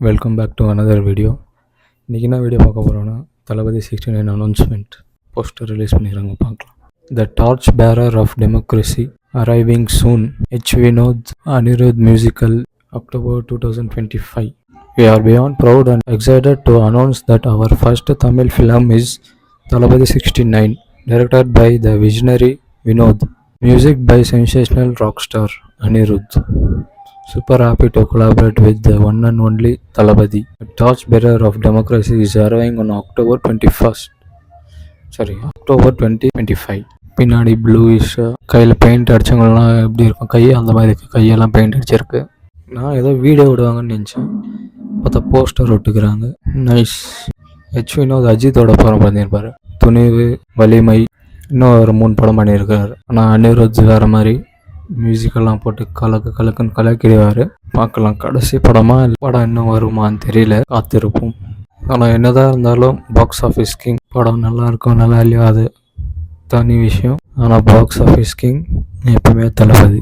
Welcome back to another video. இன்றைக்கி என்ன video பார்க்க போகிறோன்னா, தளபதி 69 அனௌன்ஸ்மெண்ட் போஸ்டர் ரிலீஸ் பண்ணிடுறாங்க, பார்க்கலாம். The torch bearer of democracy arriving soon. H. Vinod Anirudh musical October 2025. We are beyond proud and excited to announce that our first Tamil film is Thalapathy 69, directed by the visionary Vinod, music by sensational rock star Anirudh. Super happy to collaborate with the one and only Thalapathy. The torchbearer of democracy is arriving on October 2025. பின்னாடி bluish கையில் paint அடித்தவங்கலாம் எப்படி இருக்கும், அந்த மாதிரி இருக்குது. கையெல்லாம் paint அடிச்சிருக்கு. நான் ஏதோ வீடியோ விடுவாங்கன்னு நினச்சேன், பார்த்தா போஸ்டர் ஒட்டுக்கிறாங்க. நைஸ். H. Vinod அஜித்தோட படம் பண்ணியிருப்பார், துணிவு, வலிமை, இன்னும் ஒரு 3 படம் பண்ணியிருக்காரு. ஆனால் அனிருத் வேறு மாதிரி மியூசிக்கெல்லாம் போட்டு கலக்குன்னு கலக்கிடுவார். பார்க்கலாம் கடைசி படமாக படம் இன்னும் வருமானு தெரியல, காத்திருப்போம். ஆனால் என்னதான் இருந்தாலும் பாக்ஸ் ஆஃபீஸ் கிங் படம் நல்லா இருக்கும் நல்லா இல்லையோ அது தனி விஷயம். ஆனால் பாக்ஸ் ஆஃபீஸ் கிங் எப்பவுமே தளபதி.